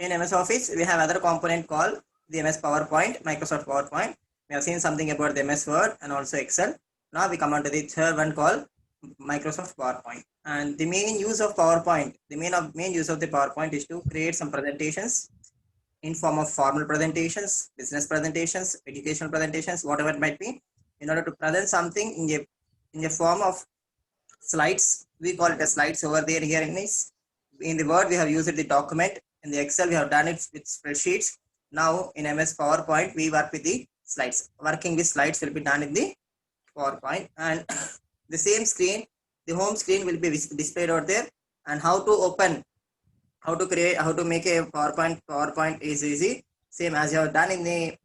In MS Office, we have other component called the MS PowerPoint, Microsoft PowerPoint. We have seen something about the MS Word and also Excel. Now we come on to the third one called Microsoft PowerPoint. And the main use of PowerPoint, the main use of the PowerPoint is to create some presentations in form of formal presentations, business presentations, educational presentations, whatever it might be, in order to present something in a form of slides. We call it as slides over there. Here in the Word we have used the document. In the Excel we have done it with spreadsheets. Now in MS PowerPoint we work with the slides. Working with slides will be done in the PowerPoint, and the same screen, the home screen will be displayed over there. And how to open, how to create, how to make a PowerPoint is easy. Same as you have done in the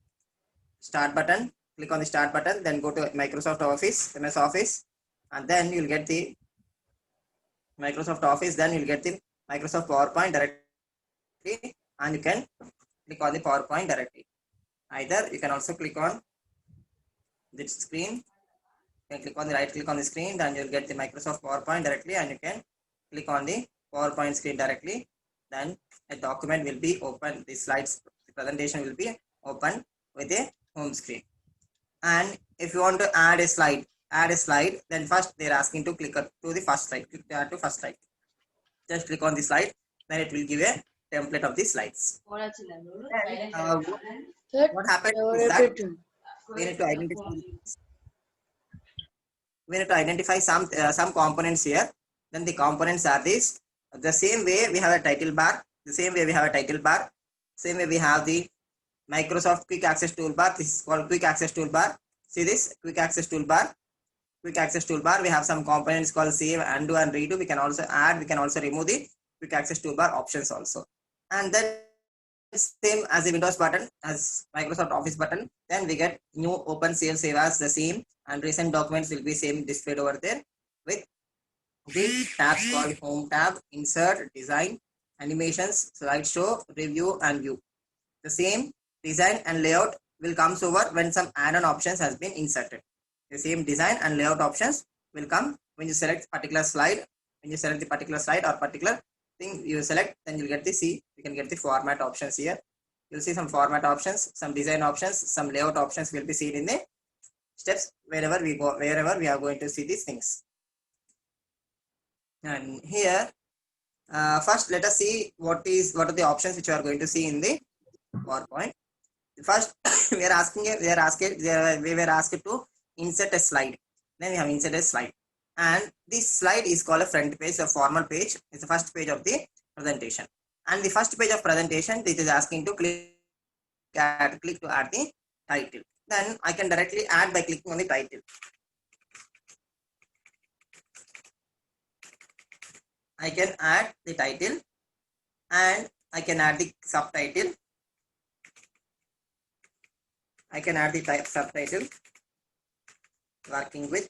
start button. Click on the start button, then go to Microsoft Office, MS Office, and then you'll get the Microsoft Office. Then you'll get the Microsoft PowerPoint directly, and you can click on the PowerPoint directly. Either you can also click on this screen. You can click on the right click on the screen, then you'll get the Microsoft PowerPoint directly, and you can click on the PowerPoint screen directly. Then a document will be open. The slides, the presentation will be open with a home screen. And if you want to add a slide, then first they're asking to click to the first slide. Click to add to first slide. Just click on the slide, then it will give a template of the slides. What happens is that we need to identify some components here. Then the components are these. The same way we have a title bar. Same way we have the Microsoft Quick Access Toolbar. This is called Quick Access Toolbar. See this Quick Access Toolbar. Quick Access Toolbar. We have some components called save, undo, and redo. We can also add. We can also remove the Quick Access Toolbar options also. And then same as the Windows button, as Microsoft Office button. Then we get new open, save as the same, and recent documents will be same displayed over there with the tabs called Home tab, Insert, Design, Animations, Slideshow, Review, and View. The same design and layout will comes over when some add-on options has been inserted. The same design and layout options will come when you select particular slide. When you select the particular slide or particular thing you select, then you'll get the you can get the format options here. You'll see some format options, some design options, some layout options will be seen in the steps wherever we go, wherever we are going to see these things. And here, first let us see what are the options which you are going to see in the PowerPoint. First, we were asked to insert a slide. Then we have inserted a slide, and this slide is called a front page, a formal page. It's the first page of the presentation, and the first page of presentation, this is asking to click to add the title. Then I can directly add by clicking on the title. I can add the title, and I can add the subtitle. I can add the subtitle. Working with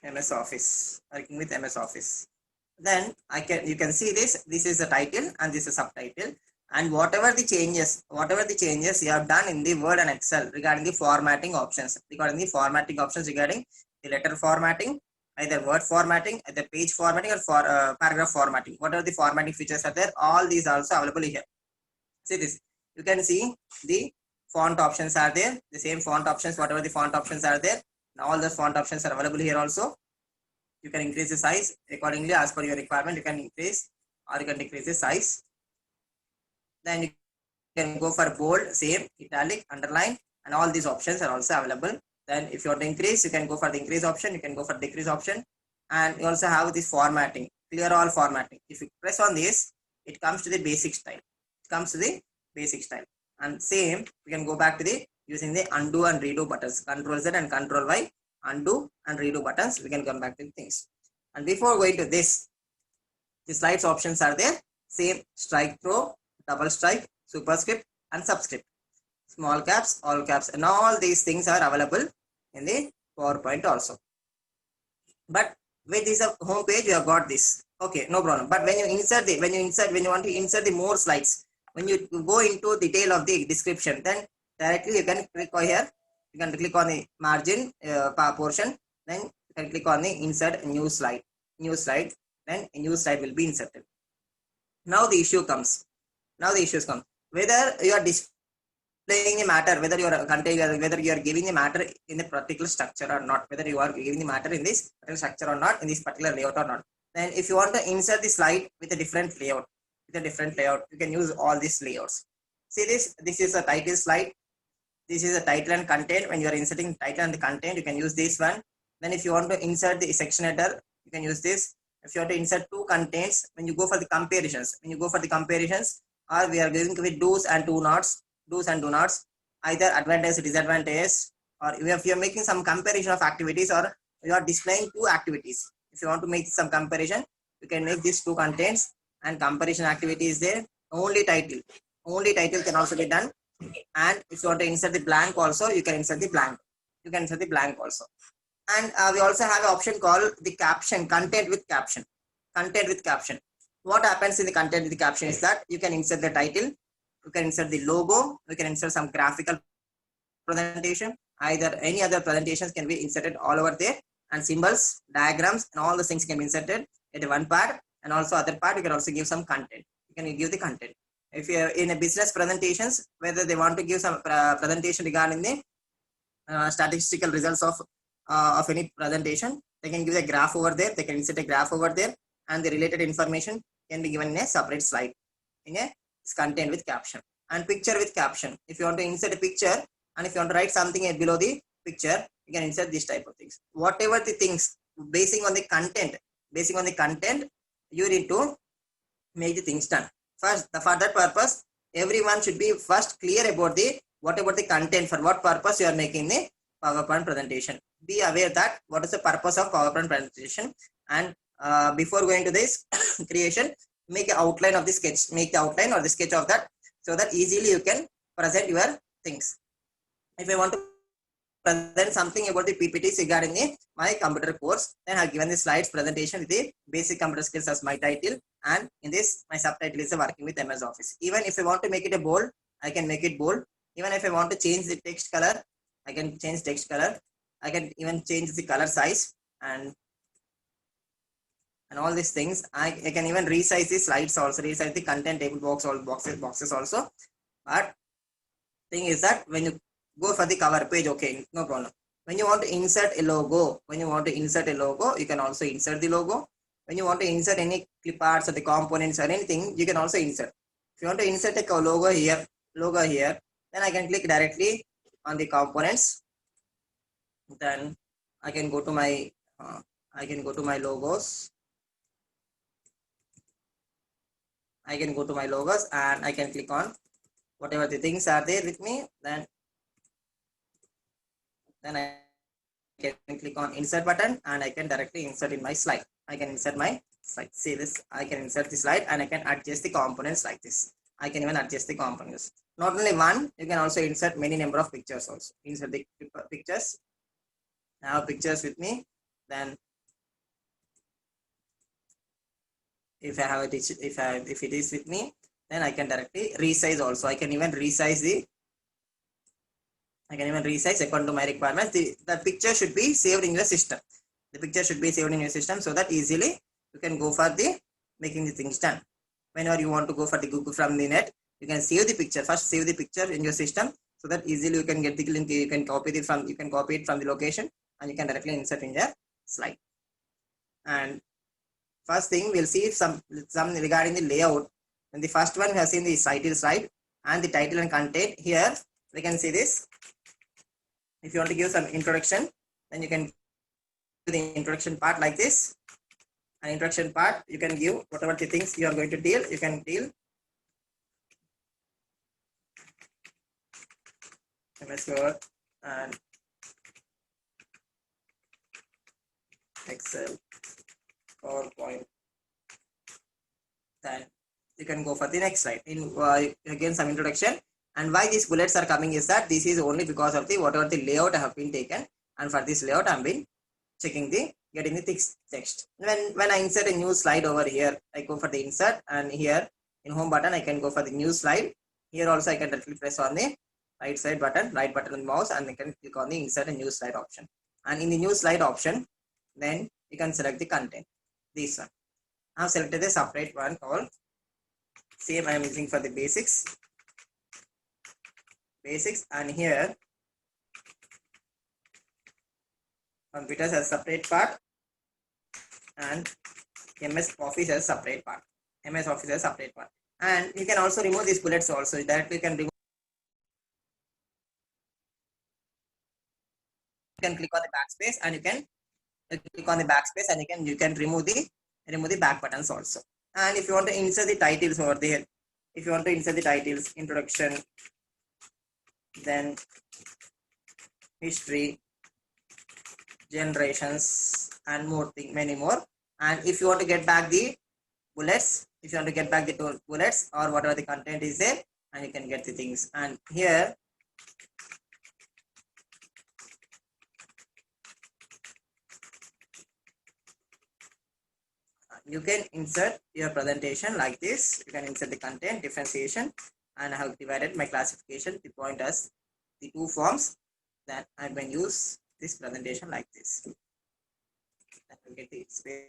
MS Office. Working with MS Office. Then you can see this. This is the title and this is subtitle. And whatever the changes you have done in the Word and Excel regarding the formatting options, regarding the letter formatting, either word formatting, either page formatting, or paragraph formatting. Whatever the formatting features are there, all these are also available here. See this. You can see the font options are there. The same font options, whatever the font options are there, all those font options are available here also. You can increase the size accordingly as per your requirement. You can increase or you can decrease the size. Then you can go for bold, same, italic, underline, and all these options are also available. Then if you want to increase, you can go for the increase option. You can go for decrease option, and you also have this formatting, clear all formatting. If you press on this, it comes to the basic style. And same, we can go back to the using the undo and redo buttons, Control Z and Control Y, undo and redo buttons. We can come back to things. And before going to this, the slides options are there. Same, strike through, double strike, superscript, and subscript. Small caps, all caps, and all these things are available in the PowerPoint also. But with this home page, you have got this. Okay, no problem. But when you want to insert the more slides, when you go into detail of the description, then directly you can click here. You can click on the margin portion. Then you can click on the insert new slide. Then a new slide will be inserted. Now the issue comes. Now the issues come. Whether you are displaying a matter, whether you are content, whether you are giving a matter in a particular structure or not, whether you are giving the matter in this particular structure or not, in this particular layout or not. Then if you want to insert the slide with a different layout, you can use all these layouts. See this, this is a title slide. This is a title and content. When you are inserting title and the content, you can use this one. Then if you want to insert the section header, you can use this. If you want to insert two contents, when you go for the comparisons, or we are going with do's and do nots, either advantage, disadvantage, or if you are making some comparison of activities, or you are displaying two activities. If you want to make some comparison, you can make these two contents and comparison activity is there. Only title can also be done. And if you want to insert the blank also, you can insert the blank. Also. And we also have an option called the caption, content with caption. What happens in the content with the caption is that you can insert the title, you can insert the logo, you can insert some graphical presentation, either any other presentations can be inserted all over there, and symbols, diagrams, and all the things can be inserted at one part. And also other part, you can also give some content. You can give the content. If you're in a business presentations, whether they want to give some presentation regarding the statistical results of any presentation, they can give a graph over there. They can insert a graph over there, and the related information can be given in a separate slide in a content with caption. And picture with caption. If you want to insert a picture, and if you want to write something below the picture, you can insert this type of things. Whatever the things, basing on the content, you need to make the things done. First, for that purpose, everyone should be first clear about the what about the content, for what purpose you are making the PowerPoint presentation. Be aware that what is the purpose of PowerPoint presentation, and before going to this creation, make an outline of the sketch, make the outline or the sketch of that, so that easily you can present your things. If I want to present something about the PPTs regarding my computer course, then I have given the slides presentation with the basic computer skills as my title, and in this my subtitle is working with MS Office. Even if I want to make it a bold, I can make it bold. Even if I want to change the text color, I can change text color. I can even change the color size and all these things. I can even resize the slides also, resize the content table box, all boxes also. But thing is that when you go for the cover page, okay, no problem. When you want to insert a logo, you can also insert the logo. When you want to insert any clip arts or the components or anything, you can also insert. If you want to insert a logo here, then I can click directly on the components. Then I can go to my logos. And I can click on whatever the things are there with me. Then I can click on insert button, and I can directly insert in my slide. I can insert my slide. See this, I can insert the slide, and I can adjust the components like this. I can even adjust the components. Not only one, you can also insert many number of pictures also. Insert the pictures. I have pictures with me. Then if I have if it is with me, then I can directly resize also. I can even resize according to my requirements. The picture should be saved in your system. So that easily you can go for the making the things done. Whenever you want to go for the Google from the net, you can save the picture. First, save the picture in your system, so that easily you can get the link. You can copy it from the location, and you can directly insert in your slide. And first thing, we'll see some regarding the layout. And the first one, we have seen the title slide and the title and content. Here we can see this. If you want to give some introduction, then you can do the introduction part like this. An introduction part, you can give whatever the things you are going to deal. You can deal MS Word and Excel, PowerPoint. Then you can go for the next slide. Again, some introduction. And why these bullets are coming is that this is only because of the whatever the layout I have been taken, and for this layout I have been checking getting the text. When I insert a new slide over here, I go for the insert, and here in home button I can go for the new slide. Here also I can directly press on the right button on the mouse, and I can click on the insert a new slide option. And in the new slide option, then you can select the content. This one. I have selected a separate one called Same I am using for the basics, and here computers has separate part and MS Office has separate part. MS Office has separate part. And you can also remove these bullets also. Directly you can remove. You can click on the backspace and you can click on the backspace and you can remove the back buttons also. And if you want to insert the titles over there, if you want to insert the titles, introduction, then history, generations, and many more. And if you want to get back the bullets, if you want to get back the bullets or whatever the content is there, and you can get the things. And here you can insert your presentation like this. You can insert the content, differentiation, and I have divided my classification, the point as the two forms that I can use this presentation like this. I will get the space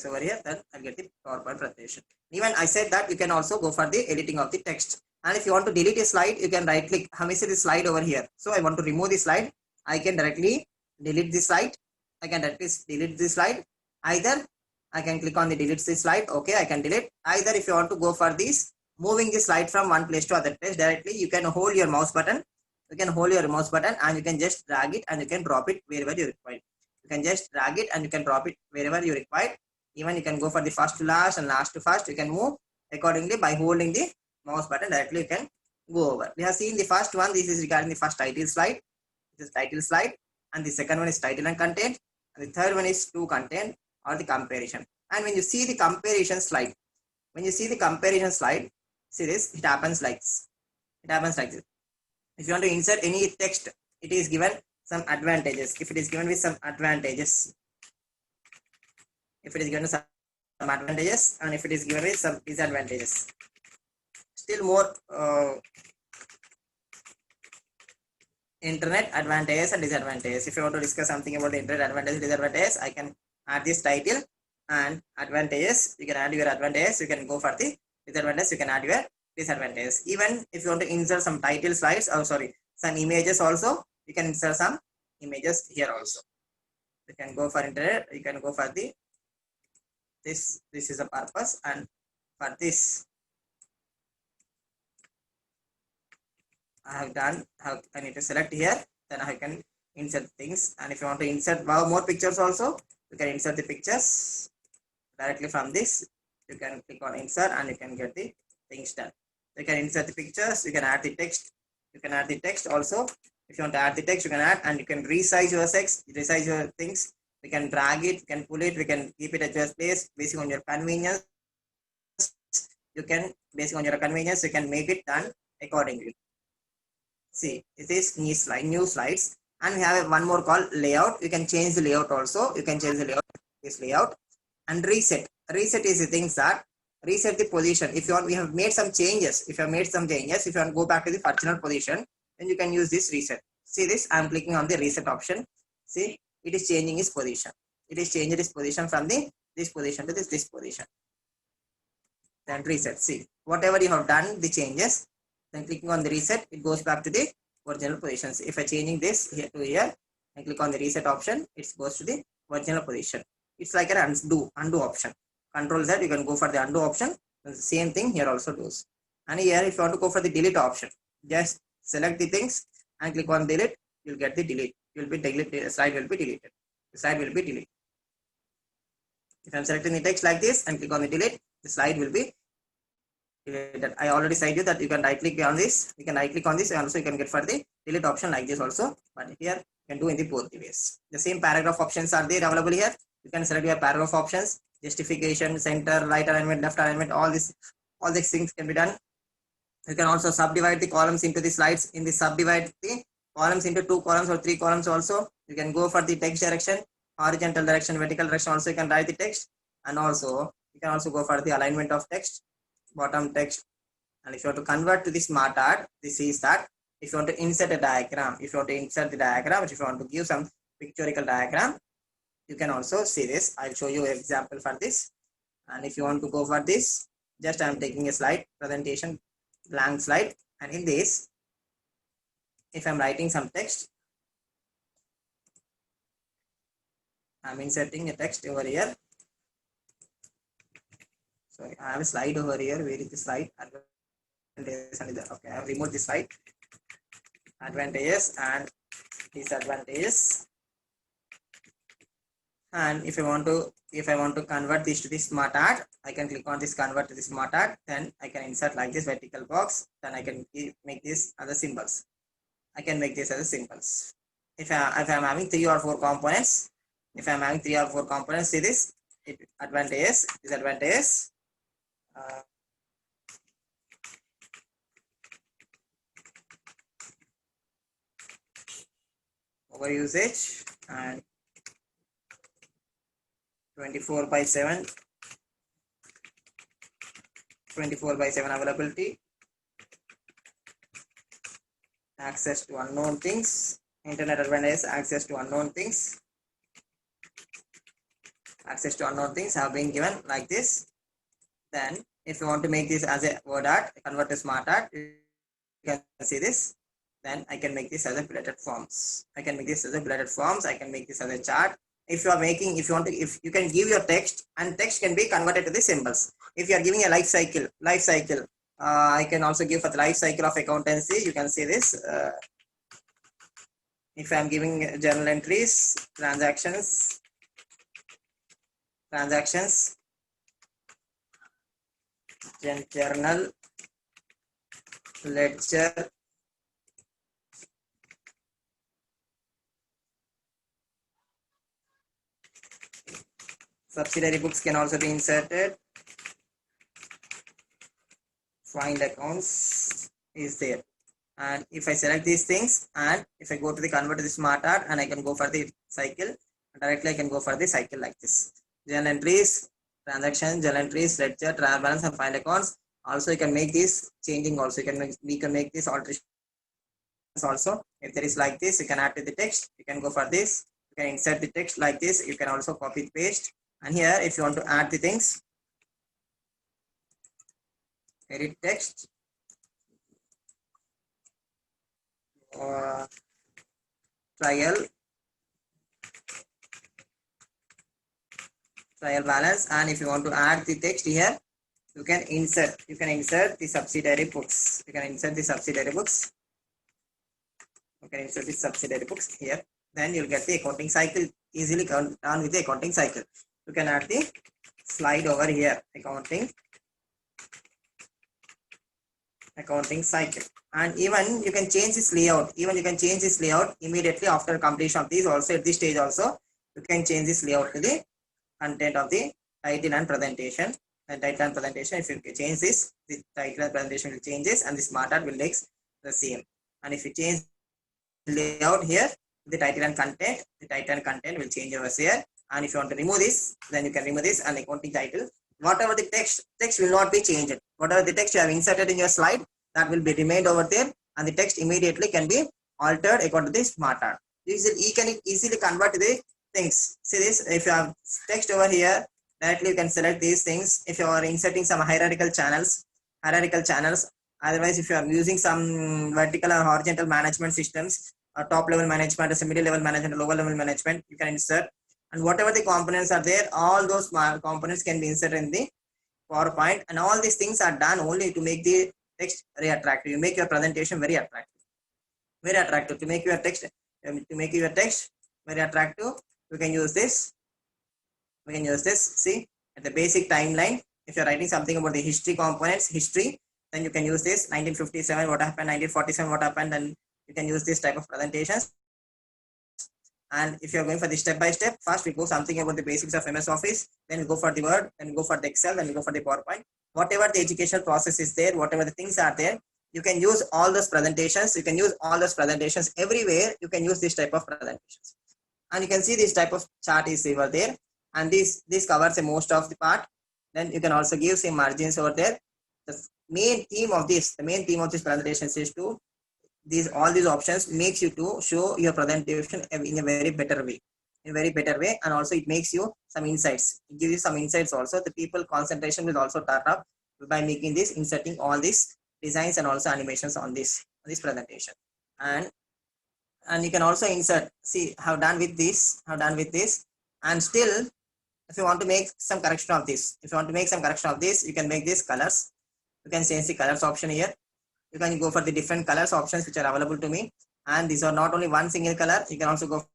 over here, then I'll get the PowerPoint presentation. Even I said that you can also go for the editing of the text. And if you want to delete a slide, you can right click. How see the slide over here? So I want to remove the slide. I can directly delete the slide. I can directly delete the slide. Either I can click on the delete the slide. Okay, I can delete. Either if you want to go for this, moving the slide from one place to other place directly, you can hold your mouse button. You can hold your mouse button and you can just drag it and you can drop it wherever you require. You can just drag it and you can drop it wherever you require. Even you can go for the first to last and last to first. You can move accordingly by holding the mouse button directly. You can go over. We have seen the first one. This is regarding the first title slide. This is title slide, and the second one is title and content, and the third one is to content or the comparison. And when you see the comparison slide, see this, it happens like this. It happens like this. If you want to insert any text, it is given some advantages. If it is given with some advantages, and if it is given with some disadvantages, still more internet advantages and disadvantages. If you want to discuss something about the internet advantages, disadvantages, I can add this title and advantages. You can add your advantages. You can go for the disadvantages. You can add your disadvantages. Even if you want to insert some title slides, some images also, you can insert some images here also. You can go for internet. You can go for the this is a purpose, and for this I need to select here, then I can insert things. And if you want to insert more pictures also, you can insert the pictures directly from this. You can click on insert and you can get the things done. You can insert the pictures, you can add the text, also. If you want to add the text, you can add, and you can resize your things. We can drag it, we can pull it, we can keep it at your place based on your convenience. You can make it done accordingly. See, it is new slides, and we have one more called layout. You can change the layout also. This layout, and reset. Reset is the things that reset the position. If you want, we have made some changes. If you want to go back to the original position, then you can use this reset. See this, I am clicking on the reset option. See, it is changing its position. It is changing its position from this position to this position. Then reset. See, whatever you have done, the changes, then clicking on the reset, it goes back to the original positions. If I changing this here to here, and click on the reset option, it goes to the original position. It's like an undo option. Control Z, you can go for the undo option. The same thing here also does. And here, if you want to go for the delete option, just select the things and click on delete. You'll get the delete. The slide will be deleted. If I'm selecting the text like this and click on the delete, the slide will be deleted. I already said you that you can right click on this. You can right click on this, and also you can get for the delete option like this also. But here you can do in the both ways. The same paragraph options are there available here. You can select your paragraph options, justification, center, right alignment, left alignment. All these things can be done. You can also subdivide the columns into the slides. In the subdivide the columns into 2 columns or 3 columns also. You can go for the text direction, horizontal direction, vertical direction. Also you can write the text, and also you can also go for the alignment of text, bottom text. And if you want to convert to the smart art, this is that. If you want to insert a diagram, if you want to give some pictorial diagram, you can also see this. I'll show you an example for this. And if you want to go for this, Just I'm taking a slide, presentation, blank slide. And in this, if I'm writing some text, I'm inserting a text over here. So I have a slide over here. Where is the slide? Advantages. Okay, I have removed the slide. Advantages and disadvantages. And if I want to convert this to the smart art, I can click on this convert to the smart art. Then I can insert like this vertical box. Then I can make this as a symbols. I can make this as a symbols. If I'm having 3 or 4 components, see this advantages, disadvantages, over usage, and 24/7 availability, access to unknown things, internet advantage, access to unknown things. Access to unknown things have been given like this. Then if you want to make this as a word art, convert to smart art, you can see this. Then I can make this as a bulleted forms. I can make this as a bulleted forms. I can make this as a chart. If you you can give your text, and text can be converted to the symbols. If you are giving a life cycle, I can also give for the life cycle of accountancy. You can see this. If I am giving journal entries, transactions, journal, ledger, subsidiary books can also be inserted. Find accounts is there. And if I select these things, and if I go to the convert to the smart art, and I can go for the cycle, directly I can go for the cycle like this. Journal entries, transactions, journal entries, ledger, trial balance, and find accounts. Also, you can make this changing. Also, we can make this alteration. Also, if there is like this, you can add to the text. You can go for this. You can insert the text like this. You can also copy paste. And here, if you want to add the things, edit text, trial balance. And if you want to add the text here, you can insert the subsidiary books. You can insert the subsidiary books here. Then you'll get the accounting cycle easily done with the accounting cycle. You can add the slide over here, accounting cycle. And even you can change this layout. Immediately after completion of these. Also at this stage also, you can change this layout to the content of the title and presentation. And title and presentation, if you change this, the title and presentation will changes, and the smart art will make the same. And if you change layout here, the title and content will change over here. And if you want to remove this, then you can remove this, and accounting title. Whatever the text will not be changed. Whatever the text you have inserted in your slide, that will be remained over there, and the text immediately can be altered according to the smart art. You can easily convert the things. See this, if you have text over here, directly you can select these things. If you are inserting some hierarchical channels, otherwise if you are using some vertical or horizontal management systems, top level management, or middle level management, lower level management, you can insert. And whatever the components are there, all those components can be inserted in the PowerPoint. And all these things are done only to make the text very attractive. You make your presentation very attractive. To make your text very attractive, you can use this. See, at the basic timeline, if you're writing something about the history components, then you can use this. 1957, what happened? 1947, what happened? Then you can use this type of presentations. And if you're going for the step by step, first we go something about the basics of MS Office, then we go for the Word, then we go for the Excel, then we go for the PowerPoint. Whatever the educational process is there, whatever the things are there, you can use all those presentations. Everywhere. You can use this type of presentations. And you can see this type of chart is over there. And this covers most of the part. Then you can also give some margins over there. The main theme of this presentation is to all these options makes you to show your presentation in a very better way. And also it makes you some insights. It gives you some insights also. The people concentration will also turn up. by making this, inserting all these designs and also animations on this presentation. And you can also insert, see how done with this, and still if you want to make some correction of this, you can make these colors. You can change the colors option here. You can go for the different colors options which are available to me, and these are not only one single color. You can also go for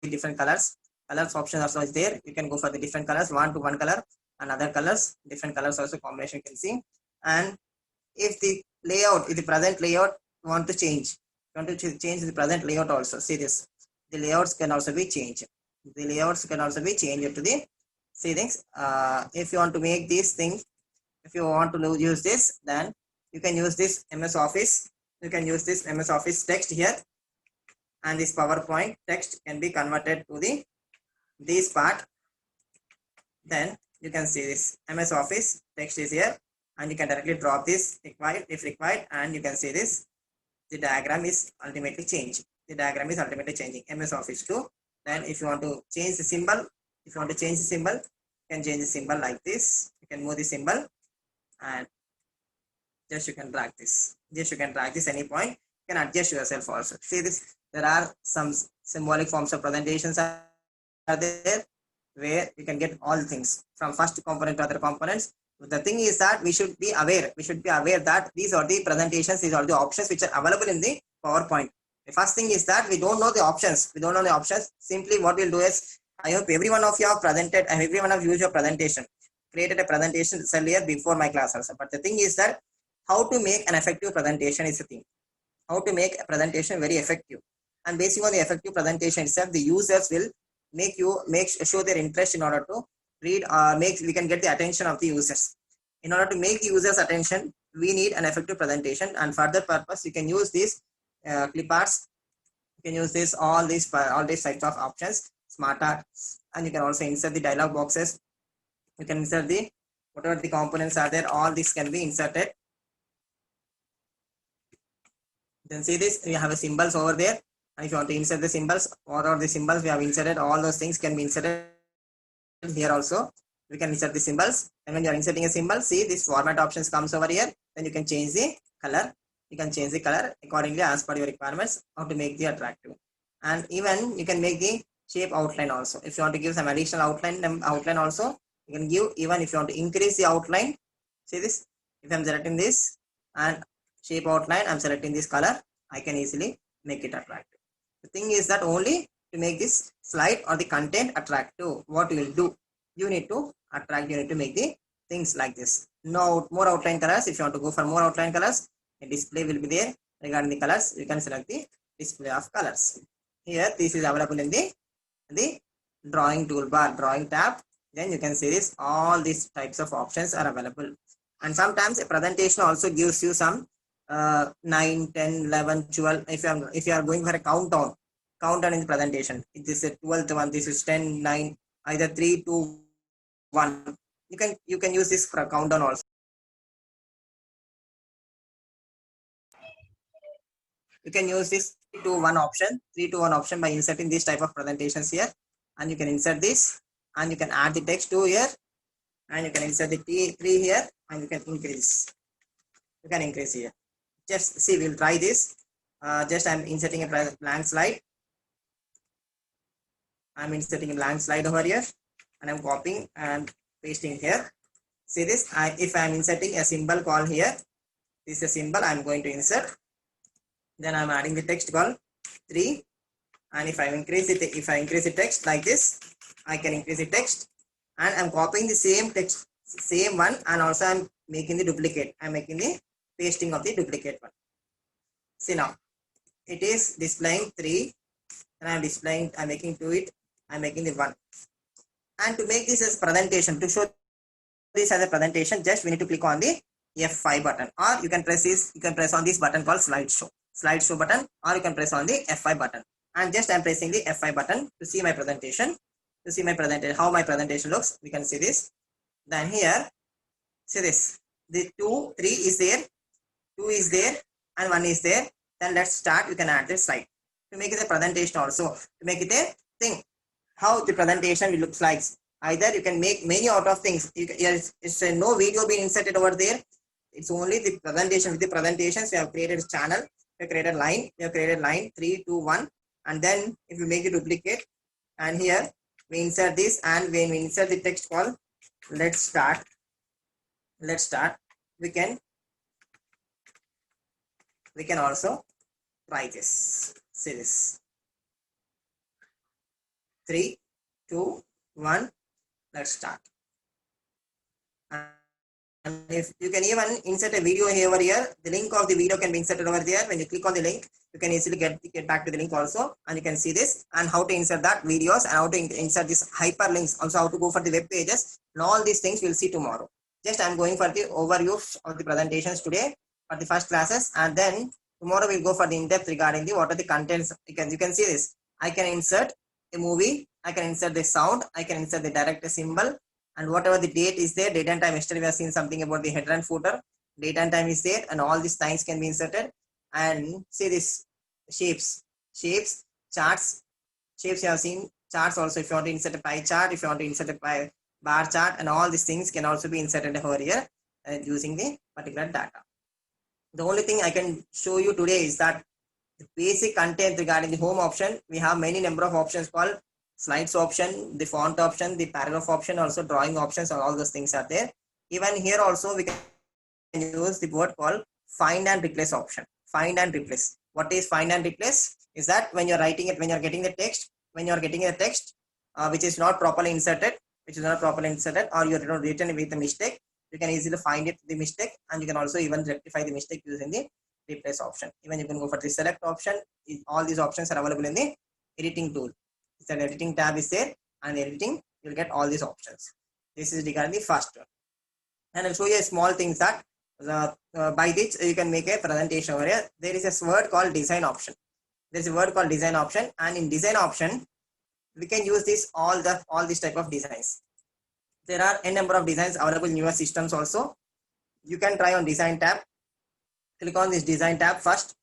the different colors option also is there. You can go for the different colors, one to one color, and other colors, different colors also combination you can see. And if the present layout you want to change, change the present layout also. See this, the layouts can also be changed. To the, see things. If you want to make these things, if you want to use this, then you can use this MS Office. You can use this MS Office text here, and this PowerPoint text can be converted to this part. Then you can see this MS Office text is here, and you can directly drop this if required, and you can see this. The diagram is ultimately changed. MS Office 2. Then if you want to change the symbol, you can change the symbol like this. You can move the symbol, and just you can drag this. Any point. You can adjust yourself also. See this. There are some symbolic forms of presentations are there, where you can get all things from first component to other components. The thing is that we should be aware that these are the presentations, these are the options which are available in the PowerPoint. The first thing is that we don't know the options. Simply what we'll do is, I hope every one of you have presented, and every one of you used your presentation, created a presentation earlier before my class also. But the thing is that how to make an effective presentation is the thing. How to make a presentation very effective. And based on the effective presentation itself, the users will show their interest in order to read, we can get the attention of the users. In order to make the users attention, we need an effective presentation, and for that purpose you can use these clip arts. You can use this all these types of options, smart art, and you can also insert the dialog boxes. You can insert the whatever the components are there, all these can be inserted. Then see this, we have a symbols over there, and if you want to insert the symbols, what are the symbols we have inserted, all those things can be inserted here also. We can insert the symbols, and when you are inserting a symbol, see this format options comes over here. Then you can change the color. Accordingly as per your requirements, how to make the attractive. And even you can make the shape outline also. If you want to give some additional outline also, you can give. Even if you want to increase the outline, see this, if I'm selecting this and shape outline, I'm selecting this color, I can easily make it attractive. The thing is that only to make this slide or the content attractive, what you will do, you need to make the things like this. Now more outline colors. If you want to go for more outline colors, a display will be there. Regarding the colors, you can select the display of colors. Here this is available in the drawing toolbar, drawing tab. Then you can see this, all these types of options are available. And sometimes a presentation also gives you some 9, 10, 11, 12. If you are going for a countdown in the presentation, it is a 12th one, this is 10, 9, either 3, 2, 1. You can use this for a countdown also. You can use this 3 to 1 option by inserting this type of presentations here, and you can insert this, and you can add the text to here, and you can insert the T3 here, and you can increase. Here. Just see, we'll try this. Just I'm inserting a blank slide. I'm inserting a blank slide over here, and I'm copying and pasting here. See this, if I'm inserting a symbol call here, this is a symbol I'm going to insert. Then I'm adding the text called 3, and if I increase the text like this, I can increase the text, and I'm copying the same text, same one, and also I'm making the duplicate. I'm making the pasting of the duplicate one. See now, it is displaying 3, and I'm making the 1. And to make this as presentation, to show this as a presentation, just we need to click on the F5 button, or you can press on this button called slideshow button, or you can press on the F5 button. And just I'm pressing the F5 button to see my presentation, how my presentation looks. We can see this. Then here, see this, the 2, 3 is there, 2 is there, and 1 is there. Then let's start. You can add this slide to make it a presentation also, to make it a thing, how the presentation looks like. Either you can make many out of things. It's no video being inserted over there. It's only the presentation. With the presentations, we have created a channel, we have created line 3, 2, 1, and then if you make a duplicate, and here we insert this, and when we insert the text called let's start, we can also try this. See this. 3, 2, 1, let's start. And if you can even insert a video over here, the link of the video can be inserted over there. When you click on the link, you can easily get back to the link also, and you can see this and how to insert that videos and how to insert this hyperlinks, also how to go for the web pages, and all these things we'll see tomorrow. Just I'm going for the overview of the presentations today for the first classes, and then tomorrow we'll go for the in-depth regarding the what are the contents. You can see this. I can insert a movie, I can insert the sound, I can insert the director symbol, and whatever the date is there, date and time. Yesterday we have seen something about the header and footer. Date and time is there, and all these times can be inserted. And see this shapes, charts, shapes. You have seen charts also. If you want to insert a pie chart, if you want to insert a bar chart, and all these things can also be inserted over here using the particular data. The only thing I can show you today is that the basic content regarding the home option. We have many number of options called slides option, the font option, the paragraph option, also drawing options, and all those things are there. Even here also we can use the word called find and replace option. Find and replace. What is find and replace? Is that when you're writing it, when you're getting the text, which is not properly inserted, or you're written with a mistake, you can easily find it the mistake, and you can also even rectify the mistake using the replace option. Even you can go for the select option. All these options are available in the editing tool. The editing tab is there, and editing you'll get all these options. This is regarding the first one, and I'll show you a small things that by which you can make a presentation over here. There is a word called design option. There's a word called design option, and in design option we can use this all these type of designs. There are a number of designs available in your systems also. You can try on design tab. Click on this design tab first.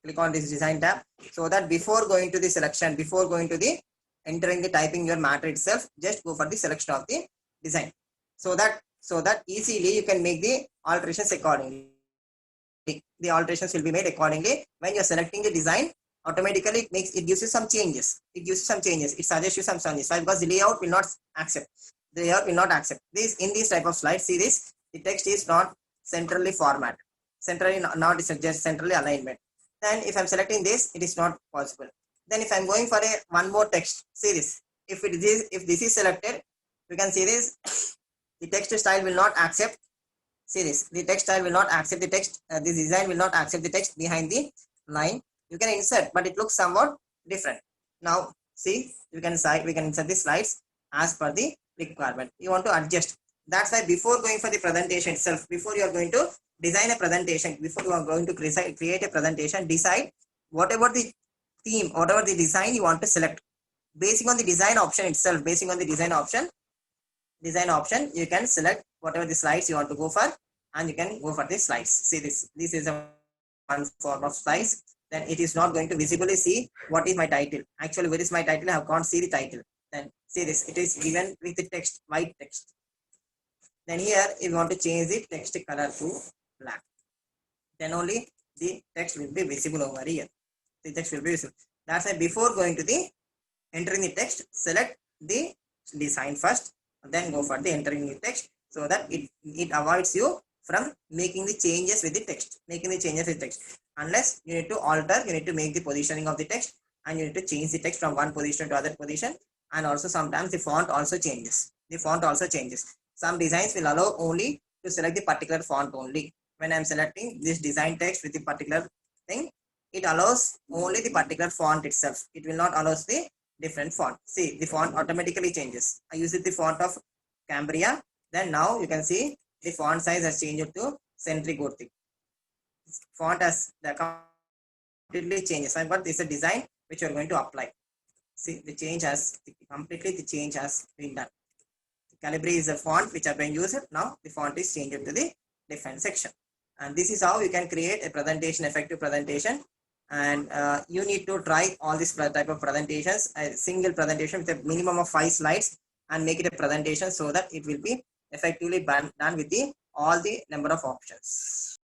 Click on this design tab, so that before going to the selection, before going to the entering the typing your matter itself, just go for the selection of the design, so that easily you can make the alterations accordingly. The alterations will be made accordingly. When you're selecting the design, automatically it gives you some changes. It suggests you some changes. Why? Because the layout will not accept. This in this type of slide. See this, the text is not centrally formatted, not just centrally alignment. Then if I'm selecting this, it is not possible. Then if I'm going for one more text, see this. If this is selected, you can see this. The text style will not accept. See this. The text style will not accept the text. This design will not accept the text behind the line. You can insert, but it looks somewhat different. Now see, we can insert the slides as per the requirement. You want to adjust. That's why before going for the presentation itself, before you are going to design a presentation, before you are going to create a presentation, decide whatever the theme, whatever the design you want to select. Basing on the design option itself, you can select whatever the slides you want to go for, and you can go for the slides. See this. This is a one form of slides. Then it is not going to visibly see what is my title. Actually, where is my title? I can't see the title. Then see this. It is given with the text, white text. Then here, if you want to change the text color to black, then only the text will be visible over here. The text will be visible. That's why before going to the entering the text, select the design first, then go for the entering the text, so that it avoids you from making the changes with the text. Unless you need to alter, you need to make the positioning of the text, and you need to change the text from one position to other position, and also sometimes the font also changes. Some designs will allow only to select the particular font only. When I'm selecting this design text with the particular thing, it allows only the particular font itself. It will not allow the different font. See, the font automatically changes. I use the font of Cambria. Then now you can see the font size has changed to Century Gothic. Font has completely changes. But this is a design which you are going to apply. See, the change has been done. Calibri is the font which have been used. Now the font is changed to the different section. And this is how you can create a presentation, effective presentation. And you need to try all these type of presentations, a single presentation with a minimum of 5 slides, and make it a presentation so that it will be effectively done with all the number of options.